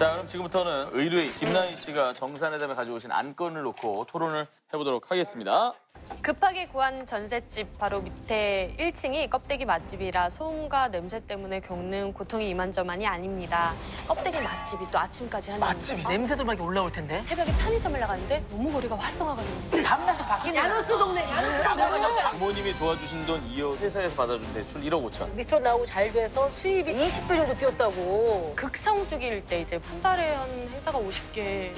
자, 그럼 지금부터는 의뢰인 김나희 씨가 정산회담에 가져오신 안건을 놓고 토론을 해보도록 하겠습니다. 급하게 구한 전셋집 바로 밑에 1층이 껍데기 맛집이라 소음과 냄새 때문에 겪는 고통이 이만저만이 아닙니다. 껍데기 맛집이 또 아침까지 하는 맛집이 냄새도 막 올라올 텐데. 새벽에 편의점을 나갔는데 너무 거리가 활성화거든요. 밤낮이 바뀌네. 야노스 동네. 부모님이 도와주신 돈 이어 회사에서 받아준 대출 1억 5천. 미스터 나오고 잘 돼서 수입이 20배 정도 뛰었다고. 극성수기일 때 이제 한 달에 한 회사가 50개.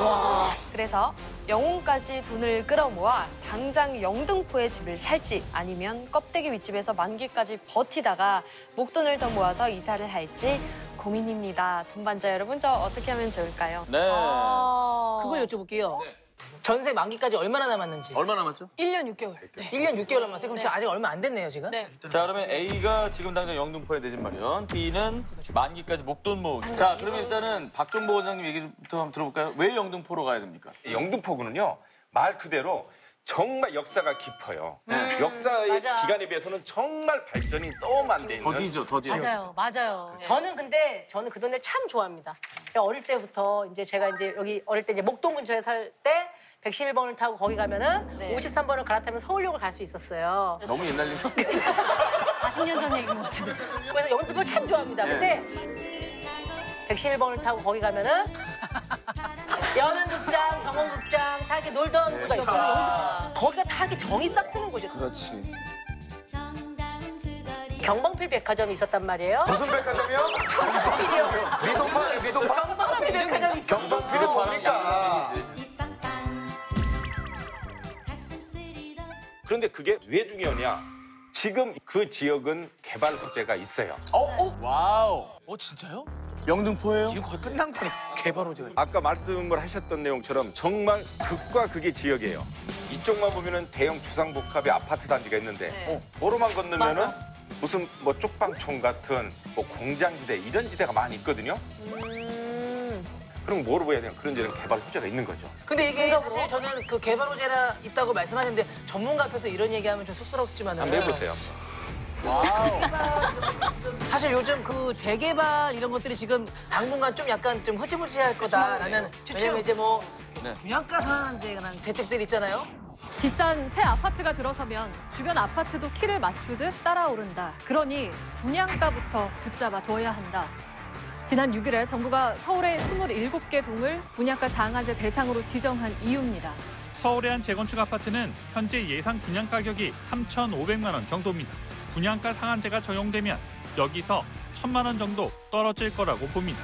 와. 그래서 영혼까지 돈을 끌어모아 당장 영등포에 집을 살지 아니면 껍데기 윗집에서 만기까지 버티다가 목돈을 더 모아서 이사를 할지 고민입니다. 돈반자 여러분, 저 어떻게 하면 좋을까요? 네. 그거 여쭤볼게요. 전세 만기까지 얼마나 남았는지. 얼마 남았죠? 1년 6개월. 네. 1년 6개월 남았어요. 그럼 지금 아직 얼마 안 됐네요, 지금? 네. 자, 그러면 A가 지금 당장 영등포에 내 집 마련, B는 만기까지 목돈 모으기. 자, 그러면 일단은 박종보 원장님 얘기부터 한번 들어볼까요? 왜 영등포로 가야 됩니까? 영등포구는요, 말 그대로 정말 역사가 깊어요. 역사의 맞아. 기간에 비해서는 정말 발전이 너무 안 돼 있는. 더디죠, 더디죠. 맞아요. 저는 그 동네를 참 좋아합니다. 어릴 때부터 이제 제가 이제 여기 어릴 때 이제 목동 근처에 살 때 111번을 타고 거기 가면은 네. 53번을 갈아타면 서울역을 갈 수 있었어요. 너무 옛날 얘기. 40년 전 얘기인 것 같은데. 그래서 영등포를 참 좋아합니다. 근데 111번을 타고 거기 가면은 연안극장, 경원극장 다 이렇게 놀던 곳가 있어요. 거기가 다 이렇게 정이 싹 트는 곳이에요. 그렇지. 경방필 백화점이 있었단 말이에요. 무슨 백화점이요? 경방필이요. 미도파, 미도파? 경방필 백화점이 있어요. 경방필이 뭡니까? 그런데 그게 왜 중요하냐? 지금 그 지역은 개발 호재가 있어요. 와우. 진짜요? 영등포예요? 지금 거의 끝난 거네. 개발 호재가. 아까 말씀을 하셨던 내용처럼 정말 극과 극의 지역이에요. 이쪽만 보면은 대형 주상복합의 아파트 단지가 있는데 도로만 건너면은 무슨 뭐 쪽방촌 같은 뭐 공장지대 이런 지대가 많이 있거든요. 그럼 뭐로 봐야 되나? 그런 데는 개발 호재가 있는 거죠. 근데 이게 사실 저는 그 개발 호재라 있다고 말씀하셨는데 전문가 앞에서 이런 얘기하면 좀 쑥스럽지만은 한번 해보세요. 사실 요즘 그 재개발 이런 것들이 지금 당분간 좀 약간 좀 흐지부지할 거다라는 왜냐면 이제 뭐 분양가 상한제라는 대책들이 있잖아요. 비싼 새 아파트가 들어서면 주변 아파트도 키를 맞추듯 따라오른다. 그러니 분양가부터 붙잡아 둬야 한다. 지난 6일에 정부가 서울의 27개 동을 분양가 상한제 대상으로 지정한 이유입니다. 서울의 한 재건축 아파트는 현재 예상 분양 가격이 3,500만 원 정도입니다. 분양가 상한제가 적용되면 여기서 1,000만 원 정도 떨어질 거라고 봅니다.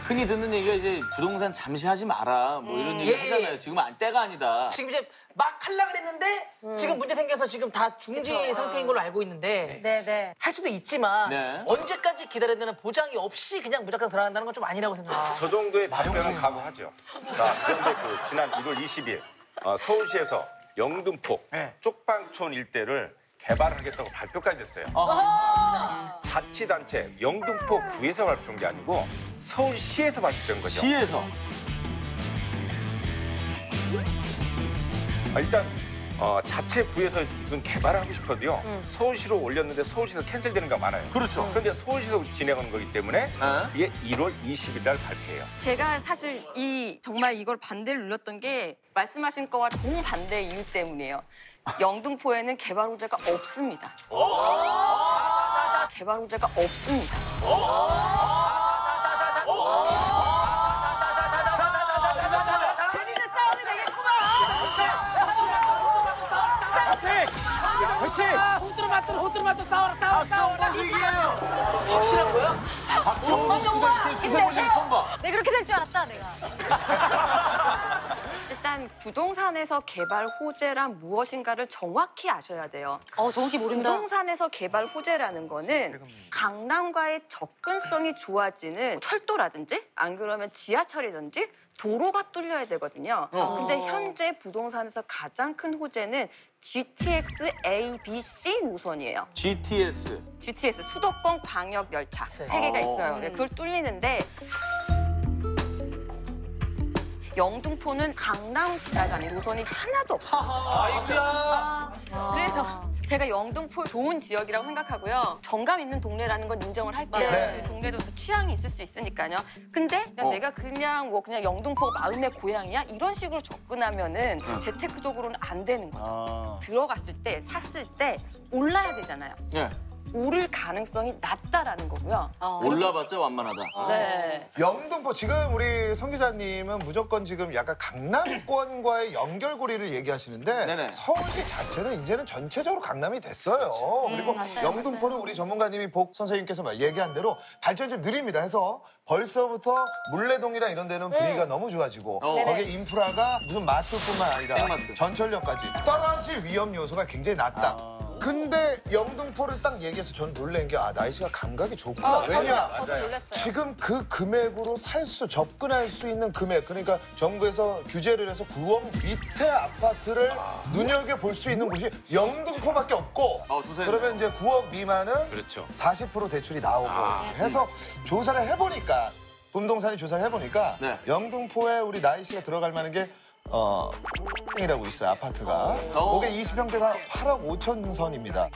흔히 듣는 얘기가 이제 부동산 잠시 하지 마라 뭐 이런 얘기 하잖아요. 지금 때가 아니다. 지금 이제 막 하려고 그랬는데 지금 문제 생겨서 지금 다 중지 상태인 걸로 알고 있는데 네네. 할 수도 있지만 네. 언제까지 기다려야 되는 보장이 없이 그냥 무작정 들어간다는 건 좀 아니라고 생각해요. 저 정도의 답변은 각오하죠. 자, 그런데 그 지난 1월 20일 서울시에서 영등포 쪽방촌 일대를 개발하겠다고 발표까지 됐어요. 자치단체 영등포 구에서 발표한 게 아니고 서울시에서 발표된 거죠. 시에서. 일단 자체 구에서 무슨 개발을 하고 싶어도요. 서울시로 올렸는데 서울시에서 캔슬되는 게 많아요. 그렇죠. 그런데 서울시에서 진행하는 거기 때문에 이게 1월 20일 날 발표예요. 제가 사실 정말 이걸 반대를 눌렀던 게 말씀하신 거와 정반대 이유 때문이에요. 영등포에는 개발 호재가 없습니다. 개발 호재가 없습니다. 재밌는 싸움이 되겠구만. 호뚜루 맞뚜루 싸워라. 확실한 거야? 박종복 씨가 이렇게 수세보지는 처음 봐. 내 그렇게 될 줄 알았다, 내가. 일단 부동산에서 개발 호재란 무엇인가를 정확히 아셔야 돼요. 정확히 모른다. 부동산에서 개발 호재라는 거는 강남과의 접근성이 좋아지는 철도라든지 안 그러면 지하철이든지 도로가 뚫려야 되거든요. 근데 현재 부동산에서 가장 큰 호재는 GTX A, B, C 노선이에요. GTS. GTS, 수도권 광역 열차 세 개가 있어요. 그걸 뚫리는데 영등포는 강남 지나가는 노선이 하나도 없어요. 아이고야. 그래서 제가 영등포 좋은 지역이라고 생각하고요. 정감 있는 동네라는 건 인정을 할게요. 네. 그 동네도 또 취향이 있을 수 있으니까요. 근데 그냥 내가 그냥 그냥 영등포가 마음의 고향이야 이런 식으로 접근하면은 재테크적으로는 안 되는 거죠. 들어갔을 때 샀을 때 올라야 되잖아요. 네. 오를 가능성이 낮다라는 거고요. 올라봤자 완만하다. 네. 영등포 지금 우리 성 기자님은 무조건 지금 약간 강남권과의 연결고리를 얘기하시는데 네네. 서울시 자체는 이제는 전체적으로 강남이 됐어요. 그리고 영등포는 우리 전문가님이 복 선생님께서 얘기한 대로 발전이 좀 느립니다. 해서 벌써부터 물레동이랑 이런 데는 분위기가 너무 좋아지고 거기에 인프라가 무슨 마트뿐만 아니라 땡마트. 전철역까지 떨어질 위험 요소가 굉장히 낮다. 근데 영등포를 딱 얘기해서 저는 놀란 게 날씨가 감각이 좋구나. 왜냐? 저도 놀랐어요. 지금 그 금액으로 접근할 수 있는 금액, 그러니까 정부에서 규제를 해서 9억 밑에 아파트를 눈여겨볼 수 있는 곳이 영등포밖에 없고 조사했네. 그러면 이제 9억 미만은 그렇죠. 40% 대출이 나오고 해서 조사를 해보니까 부동산이 조사를 해보니까 네. 영등포에 우리 나이 씨가 들어갈 만한 게 이라고 있어요, 아파트가. 그게 20평대가 8억 5천 선입니다.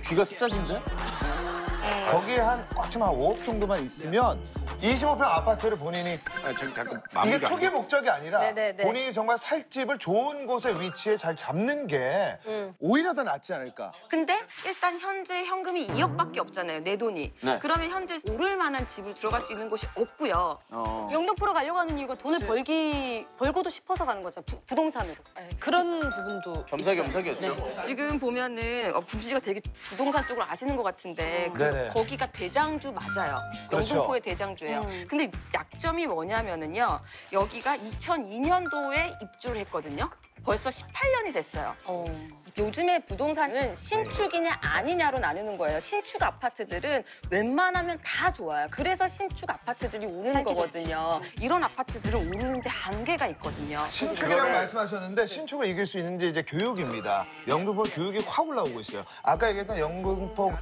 귀가 습자진데? 거기에 꽉 차면 한 5억 정도만 있으면 25평 아파트를 본인이 자꾸 이게 마무리가 투기 목적이 아니라 네네네. 본인이 정말 살 집을 좋은 곳에 위치해 잘 잡는 게 오히려 더 낫지 않을까. 근데 일단 현재 현금이 2억밖에 없잖아요. 내 돈이. 네. 그러면 현재 오를 만한 집을 들어갈 수 있는 곳이 없고요. 영등포로 가려고 하는 이유가 돈을 벌고도 싶어서 가는 거죠. 부동산으로. 그런 부분도 겸사겸사겠죠. 지금 보면은 부시가 되게 부동산 쪽으로 아시는 것 같은데 네네. 거기가 대장주 맞아요. 그렇죠. 영등포의 대장주예요. 근데 약점이 뭐냐면은요. 여기가 2002년도에 입주를 했거든요. 벌써 18년이 됐어요. 요즘에 부동산은 신축이냐 아니냐로 나누는 거예요. 신축 아파트들은 웬만하면 다 좋아요. 그래서 신축 아파트들이 오르는 거거든요. 이런 아파트들은 오르는데 한계가 있거든요. 신축이라고 말씀하셨는데 신축을 이길 수 있는 게 이제 교육입니다. 영등포 교육이 확 올라오고 있어요. 아까 얘기했던 영등포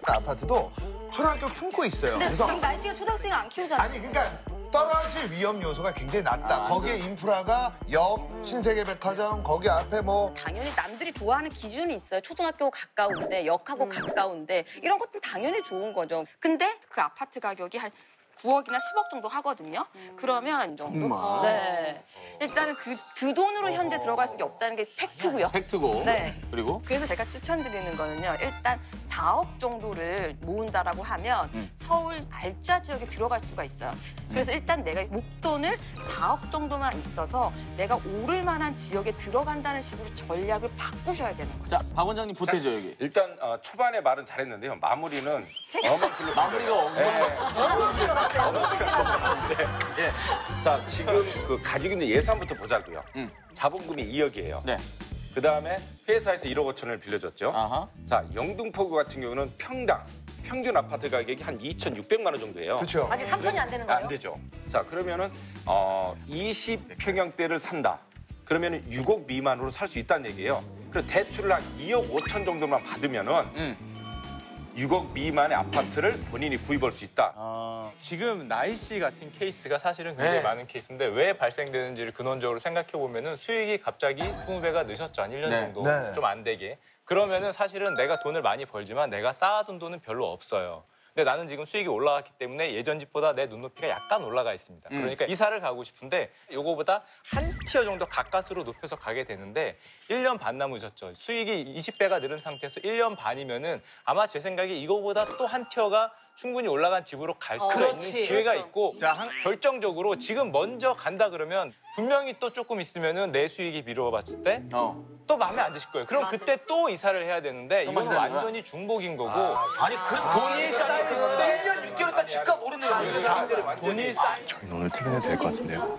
아파트도 초등학교 품고 있어요. 근데 그래서 지금 날씨가 초등학생을 안 키우잖아요. 아니 그러니까 떨어질 위험 요소가 굉장히 낮다. 거기에 인프라가 옆 신세계백화점 거기 앞에 뭐 당연히 남들이 좋아하는 기준이 있어요. 초등학교 가까운데, 역하고 가까운데 이런 것도 당연히 좋은 거죠. 근데 그 아파트 가격이 한 9억이나 10억 정도 하거든요. 그러면 정말? 네. 일단은 그 돈으로 현재 들어갈 수가 없다는 게 팩트고요. 팩트고. 네. 그리고 그래서 제가 추천드리는 거는요. 일단 4억 정도를 모은다라고 하면 서울 알짜 지역에 들어갈 수가 있어요. 그래서 일단 내가 목돈을 4억 정도만 있어서 내가 오를 만한 지역에 들어간다는 식으로 전략을 바꾸셔야 되는 거죠. 자, 박 원장님 보태죠 여기. 일단 초반에 말은 잘했는데요. 마무리는 어마클로 마무리가 네. 자, 지금 그 가지고 있는 예산부터 보자고요. 자본금이 2억이에요. 네. 그다음에 회사에서 1억 5천을 빌려줬죠. 아하. 자, 영등포구 같은 경우는 평당 평균 아파트 가격이 한 2,600만 원 정도예요. 그렇죠. 아직 3천이 안 되는 거예요? 안 되죠. 자, 그러면은 20평형대를 산다. 그러면은 6억 미만으로 살 수 있다는 얘기예요. 그래서 대출을 한 2억 5천 정도만 받으면은 6억 미만의 아파트를 본인이 구입할 수 있다. 지금 나이 씨 같은 케이스가 사실은 굉장히 많은 케이스인데 왜 발생되는지를 근원적으로 생각해 보면은 수익이 갑자기 20배가 늦었죠. 한 1년 정도 네. 좀 안 되게. 그러면은 사실은 내가 돈을 많이 벌지만 내가 쌓아둔 돈은 별로 없어요. 근데 나는 지금 수익이 올라갔기 때문에 예전 집보다 내 눈높이가 약간 올라가 있습니다. 그러니까 이사를 가고 싶은데 요거보다 한 티어 정도 가까스로 높여서 가게 되는데 1년 반 남으셨죠. 수익이 20배가 늘은 상태에서 1년 반이면은 아마 제 생각에 이거보다 또 한 티어가 충분히 올라간 집으로 갈 수가 있는 기회가 있고 결정적으로 지금 먼저 간다 그러면 분명히 또 조금 있으면은 내 수익이 미뤄봤을 때 또 마음에 안 드실 거예요. 그럼 그때 또 이사를 해야 되는데 이거는 완전히 중복인 거고 아니 그럼 돈이 쌓이는데 1년 6개월 있다 집값 오르네요. 돈이 쌓이 저희는 오늘 퇴근해도 될 것 같은데요.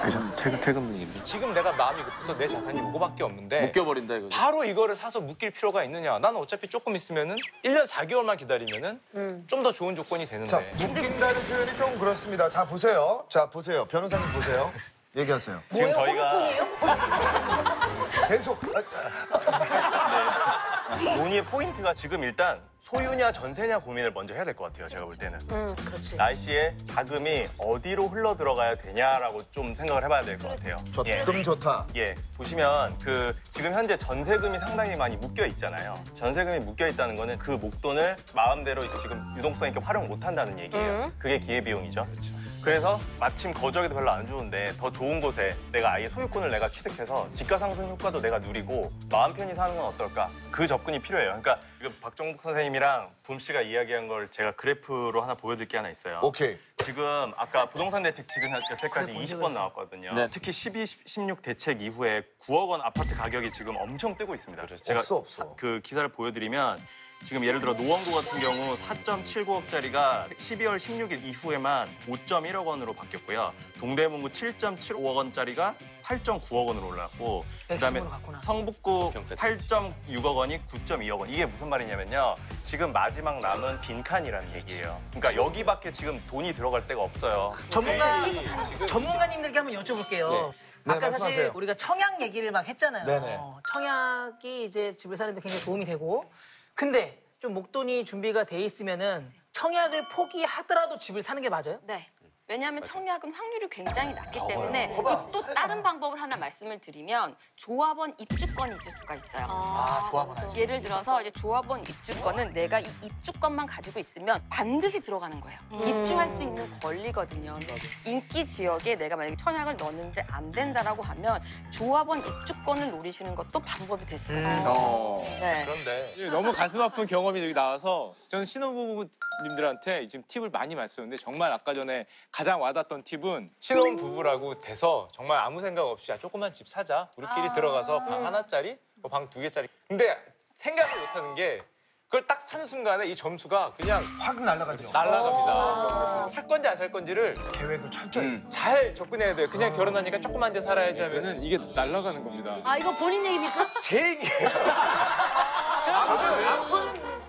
그죠? 퇴근 분위기인데. 지금 내가 마음이 급해서 내 자산이 이거밖에 없는데 묶여버린다 이거. 바로 이거를 사서 묶일 필요가 있느냐. 나는 어차피 조금 있으면은 1년 4개월만 기다리면은 좀 더 좋은 조건이 되는데. 자, 묶인다는 표현이 좀 그렇습니다. 자, 보세요. 자, 보세요. 변호사님 보세요. 얘기하세요. 지금 저희가 계속. 논의의 포인트가 지금 일단 소유냐 전세냐 고민을 먼저 해야 될 것 같아요. 제가 볼 때는. 그렇지. 날씨에 자금이 어디로 흘러 들어가야 되냐라고 좀 생각을 해봐야 될 것 같아요. 금 좋다. 예, 보시면 지금 현재 전세금이 상당히 많이 묶여 있잖아요. 전세금이 묶여 있다는 거는 그 목돈을 마음대로 지금 유동성 있게 활용 못 한다는 얘기예요. 그게 기회비용이죠. 그래서 마침 거주하기도 별로 안 좋은데 더 좋은 곳에 내가 아예 소유권을 내가 취득해서 집가 상승 효과도 내가 누리고 마음 편히 사는 건 어떨까? 그 접근이 필요해요. 그러니까 이거 박정복 선생님이랑 붐 씨가 이야기한 걸 제가 그래프로 하나 보여드릴 게 하나 있어요. 오케이. 지금 아까 부동산 대책 지금 여태까지 그래, 20번 나왔거든요. 네. 특히 12, 16 대책 이후에 9억 원 아파트 가격이 지금 엄청 뜨고 있습니다. 제가 없어. 그 기사를 보여드리면 지금 예를 들어 노원구 같은 경우 4.79억짜리가 12월 16일 이후에만 5.1억 원으로 바뀌었고요. 동대문구 7.75억 원짜리가 8.9억 원으로 올랐고 그다음에 성북구 8.6억 원이 9.2억 원. 이게 무슨 말이냐면요. 지금 마지막 남은 빈칸이라는 얘기예요. 그러니까 여기밖에 지금 돈이 들어갈 데가 없어요. 전문가님들께 한번 여쭤볼게요. 네, 아까 사실 말씀하세요. 우리가 청약 얘기를 막 했잖아요. 네네. 청약이 이제 집을 사는데 굉장히 도움이 되고 근데 좀 목돈이 준비가 돼 있으면은 청약을 포기하더라도 집을 사는 게 맞아요? 네. 왜냐하면 청약은 확률이 굉장히 낮기 때문에 또 다른 방법을 하나 말씀을 드리면 조합원 입주권이 있을 수가 있어요. 조합원. 예를 들어서 이제 조합원 입주권은 내가 이 입주권만 가지고 있으면 반드시 들어가는 거예요. 입주할 수 있는 권리거든요. 인기 지역에 내가 만약에 청약을 넣었는데 안 된다라고 하면 조합원 입주권을 노리시는 것도 방법이 될 수가 있어요. 네. 그런데 너무 가슴 아픈 경험이 여기 나와서 저는 신혼부부님들한테 지금 팁을 많이 말씀드렸는데 정말 아까 전에 가장 와닿았던 팁은 신혼부부라고 돼서 정말 아무 생각 없이 조그만 집 사자. 우리끼리 들어가서 방 하나짜리, 방 2개짜리. 근데 생각을 못하는 게 그걸 딱 사는 순간에 이 점수가 그냥 확 날아가죠. 날아갑니다. 살 건지 안 살 건지를 계획을 철저히. 잘 접근해야 돼요. 그냥 결혼하니까 조그만 데 살아야지 하면은 이게 날아가는 겁니다. 아, 이거 본인 얘기입니까? 제 얘기예요.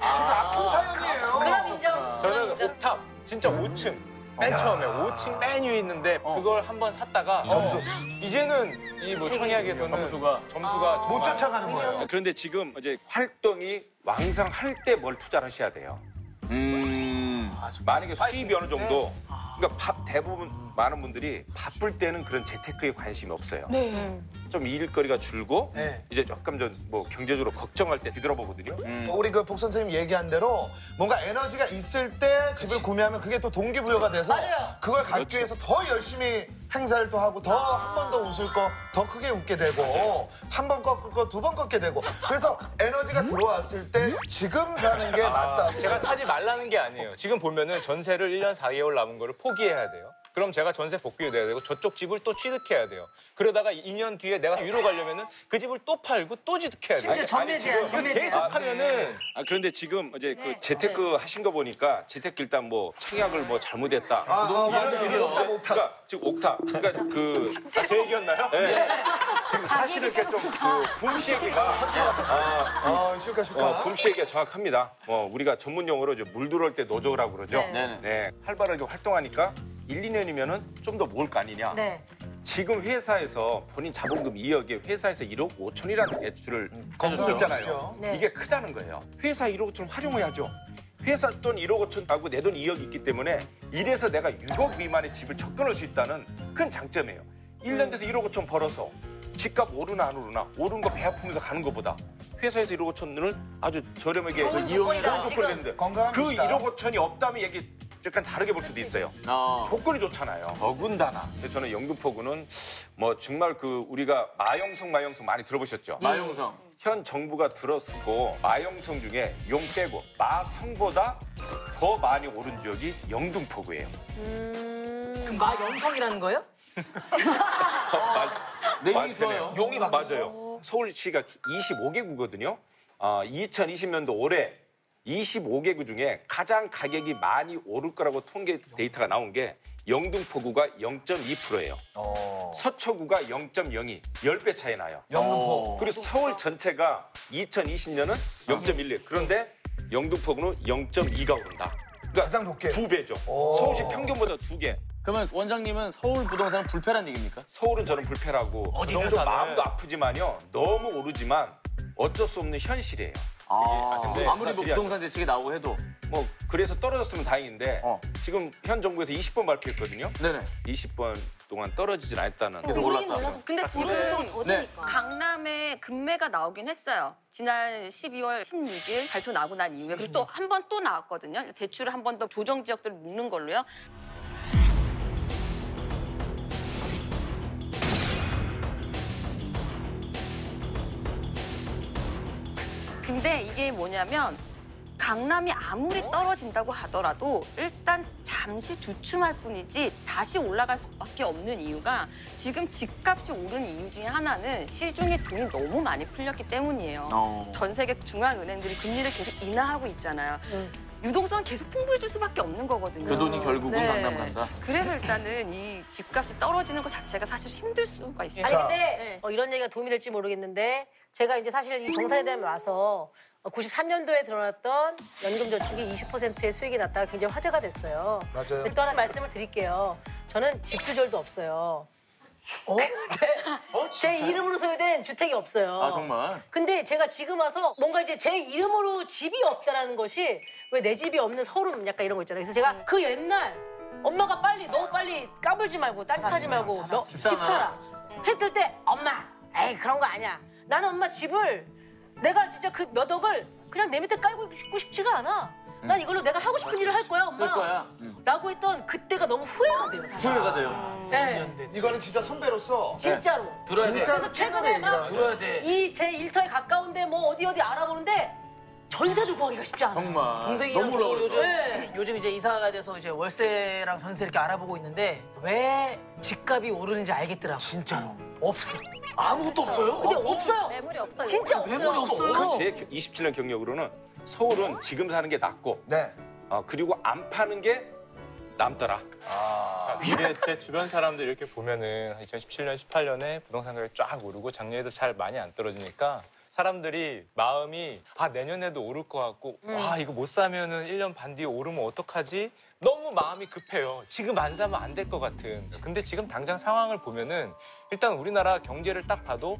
아픈 사연이에요. 그럼 인정. 저는 옥탑, 진짜 5층. 맨 처음에 5층 맨 위에 있는데 그걸 한번 샀다가 점수. 이제는 이 뭐 청약에서는 점수가 못 정말 쫓아가는 거예요. 그런데 지금 이제 활동이 왕성할 때 뭘 투자를 하셔야 돼요. 만약에 수입이 어느 정도, 그러니까 대부분 많은 분들이 바쁠 때는 그런 재테크에 관심이 없어요. 좀 일거리가 줄고 이제 조금 뭐 경제적으로 걱정할 때 뒤돌아보거든요. 우리 그 복 선생님 얘기한 대로 뭔가 에너지가 있을 때 집을 구매하면 그게 또 동기부여가 돼서 그걸 갖기 위해서 더 열심히 행사를 또 하고 더 한 번 더 웃을 거 더 크게 웃게 되고 한 번 꺾을 거 두 번 꺾게 되고 그래서 에너지가 들어왔을 때 지금 사는 게 맞다. 제가 사지 말라는 게 아니에요. 지금 보면은 전세를 1년 4개월 남은 거를 포기해야 돼요. 그럼 제가 전세 복비가 돼야 되고 저쪽 집을 또 취득해야 돼요. 그러다가 2년 뒤에 내가 위로 가려면은 그 집을 또 팔고 또 취득해야 돼요. 심지어 전매 제한, 전매 제한. 계속 하면은 그런데 지금 이제 그 재테크 하신 거 보니까 재테크 일단 뭐 청약을 뭐 잘못했다. 그러니까 지금 옥탑. 그러니까 그 제 얘기였나요? 네. 지금 사실 이렇게 좀 붐씨 얘기가 슈카. 붐씨 얘기가 정확합니다. 우리가 전문 용어로 이제 물 들어올 때 노조라고 그러죠. 네. 활발하게 활동하니까 1, 2년이면은 좀 더 모을 거 아니냐. 지금 회사에서 본인 자본금 2억에 회사에서 1억 5천이라는 대출을 거두고 있잖아요. 이게 크다는 거예요. 회사 1억 5천 활용해야죠. 회사 돈 1억 5천하고 내 돈 2억 있기 때문에 이래서 내가 6억 미만의 집을 접근할 수 있다는 큰 장점이에요. 1년 돼서 1억 5천 벌어서 집값 오르나 안 오르나 오른 거 배 아프면서 가는 것보다 회사에서 1억 5천을 아주 저렴하게 이용이 되는데 그 1억 5천이 없다면 얘기 약간 다르게 볼 수도 있어요. 조건이 좋잖아요. 더군다나. 저는 영등포구는 뭐 정말 그 우리가 마용성 많이 들어보셨죠? 마용성. 현 정부가 들어서고 마용성 중에 용 빼고 마성보다 더 많이 오른 지역이 영등포구예요. 그럼 마영성이라는 거예요? 네이밍이 좋아요. 용이 바뀌었어. 맞아요. 서울시가 25개구거든요. 2020년도 올해 25개구 중에 가장 가격이 많이 오를 거라고 통계 데이터가 나온 게 영등포구가 0.2%예요. 서초구가 0.02, 10배 차이 나요. 영등포. 그리고 서울 전체가 2020년은 0.16. 그런데 영등포구는 0.2가 오른다. 그러니까 가장 높게. 2배죠. 서울시 평균보다 2개. 그러면 원장님은 서울 부동산은 불패란 얘기입니까? 서울은 저는 불패라고. 좀 마음도 아프지만요. 너무 오르지만 어쩔 수 없는 현실이에요. 근데 아무리 뭐 부동산 대책이 나오고 해도 뭐 그래서 떨어졌으면 다행인데 지금 현 정부에서 20번 발표했거든요. 네네. 20번 동안 떨어지질 않았다는. 계속 올랐다. 근데 지금 네. 강남에 금매가 나오긴 했어요. 지난 12월 16일 발표 나고 난 이후에 그리고 또 한 번 또 나왔거든요. 대출을 한 번 더 조정 지역들을 묶는 걸로요. 근데 이게 뭐냐면 강남이 아무리 떨어진다고 하더라도 일단 잠시 주춤할 뿐이지 다시 올라갈 수밖에 없는 이유가 지금 집값이 오른 이유 중에 하나는 시중에 돈이 너무 많이 풀렸기 때문이에요. 전 세계 중앙은행들이 금리를 계속 인하하고 있잖아요. 유동성은 계속 풍부해질 수밖에 없는 거거든요. 그 돈이 결국은 강남 간다. 그래서 일단은 이 집값이 떨어지는 것 자체가 사실 힘들 수가 있어요. 아니 근데 이런 얘기가 도움이 될지 모르겠는데 제가 이제 사실 이 정산에 와서 93년도에 드러났던 연금저축이 20%의 수익이 났다가 굉장히 화제가 됐어요. 맞아요. 또 하나 말씀을 드릴게요. 저는 집 조절도 없어요. 제 이름으로 소유된 주택이 없어요. 아 정말? 근데 제가 지금 와서 뭔가 이제 제 이름으로 집이 없다라는 것이 왜 내 집이 없는 서름 약간 이런 거 있잖아요. 그래서 제가 그 옛날 엄마가 너무 빨리 까불지 말고 딴짓하지 말고 너 집 사라 했을 때 엄마 에이 그런 거 아니야. 나는 엄마 집을 내가 진짜 그 몇 억을 그냥 내 밑에 깔고 싶고 싶지가 않아. 난 이걸로 내가 하고 싶은 일을 할 거야, 엄마. 쓸 거야. 라고 했던 그때가 너무 후회가 돼요, 사실. 후회가 돼요. 네. 이거는 진짜 선배로서 진짜로. 들어야 돼. 그래서 최근에 막 들어야 돼. 이 제 일터에 가까운데 뭐 어디 알아보는데 전세도 구하기가 쉽지 않아요. 정말. 동생이랑 너무 올라가 요즘, 요즘 이제 이사가 돼서 이제 월세랑 전세 이렇게 알아보고 있는데 왜 집값이 오르는지 알겠더라고. 진짜로. 없어. 아무것도 없어요? 근데 없어요. 매물이 없어요. 진짜 없어요. 제 27년 경력으로는 서울은 지금 사는 게 낫고 네. 그리고 안 파는 게 남더라. 이게 제 주변 사람들 이렇게 보면은 2017년, 18년에 부동산 가격이 쫙 오르고 작년에도 잘 많이 안 떨어지니까 사람들이 마음이 내년에도 오를 것 같고 이거 못 사면은 1년 반 뒤에 오르면 어떡하지? 너무 마음이 급해요. 지금 안 사면 안 될 것 같은. 근데 지금 당장 상황을 보면은 일단 우리나라 경제를 딱 봐도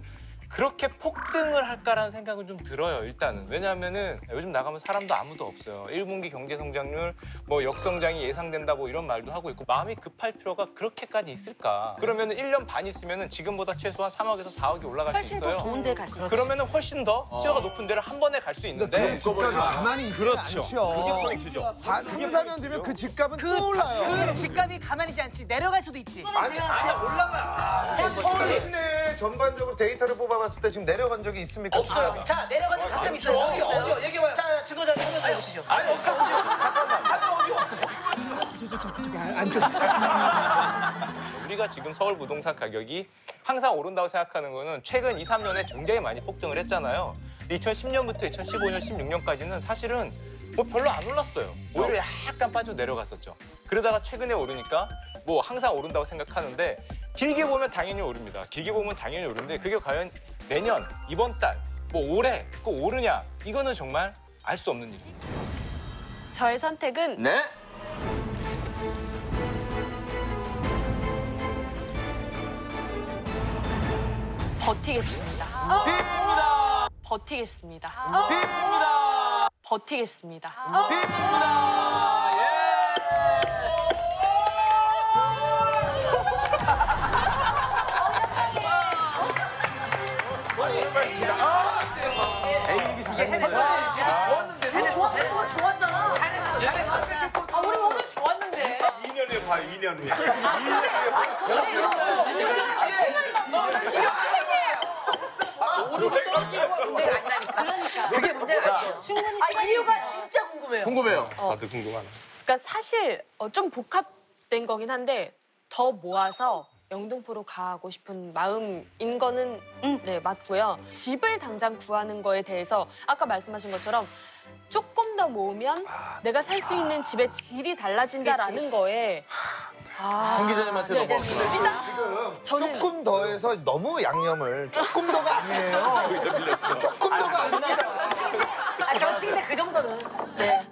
그렇게 폭등을 할까라는 생각은 좀 들어요, 일단은. 왜냐하면은 요즘 나가면 사람도 아무도 없어요. 1분기 경제 성장률, 뭐 역성장이 예상된다 뭐 이런 말도 하고 있고 마음이 급할 필요가 그렇게까지 있을까? 그러면은 1년 반 있으면은 지금보다 최소한 3억에서 4억이 올라갈 수 훨씬 있어요. 더 좋은 데 갈 수 있어요. 그러면 훨씬 더 수요가 높은 데를 한 번에 갈 수 그러니까 있는데 지금 집값이 가만히 있지 그렇죠. 않죠. 그게 포인트죠. 3, 4년 뒤면 그 집값은 또 올라요. 그 집값이 가만히 있지 않지. 내려갈 수도 있지. 아니 올라가. 서울 시내 전반적으로 데이터를 뽑아봤을 때 지금 내려간 적이 있습니까? 없어요. 자, 내려간 적 가끔 있어요. 어디요? 얘기해봐요. 자, 증거자료 한번 보시죠. 아니 없어. 잠깐만. 우리가 지금 서울 부동산 가격이 항상 오른다고 생각하는 거는 최근 2, 3년에 굉장히 많이 폭등을 했잖아요. 2010년부터 2015년, 16년까지는 사실은 뭐 별로 안 올랐어요. 오히려 약간 빠져 내려갔었죠. 그러다가 최근에 오르니까 뭐 항상 오른다고 생각하는데 길게 보면 당연히 오릅니다. 길게 보면 당연히 오르는데 그게 과연 내년, 이번 달, 뭐 올해 꼭 오르냐 이거는 정말 알 수 없는 일입니다. 저의 선택은 네. 버티겠습니다. 빕니다. 버티겠습니다. 빕니다. 버티겠습니다. 빕니다. 예. 에이, 이게 잘했어요. 좋았잖아. 잘했어. 우리 오늘 좋았는데. 2년 후에 봐요, 2년 후에. 그게 문제가 아니에요. 충분히 이유가 진짜 궁금해요. 궁금해요. 다들 궁금하네. 그러니까 사실 좀 복합된 거긴 한데 더 모아서 영등포로 가고 싶은 마음인 거는 네 맞고요. 집을 당장 구하는 거에 대해서 아까 말씀하신 것처럼 조금 더 모으면 내가 살 수 있는 집의 질이 달라진다라는 거에 성 기자님한테 네, 넘어갔구나. 일단 지금 저는- 조금 더해서 너무 양념을 조금 더가 아니에요. 조금 더가 아닙니다. 아, 정치인데 그 정도는. 네.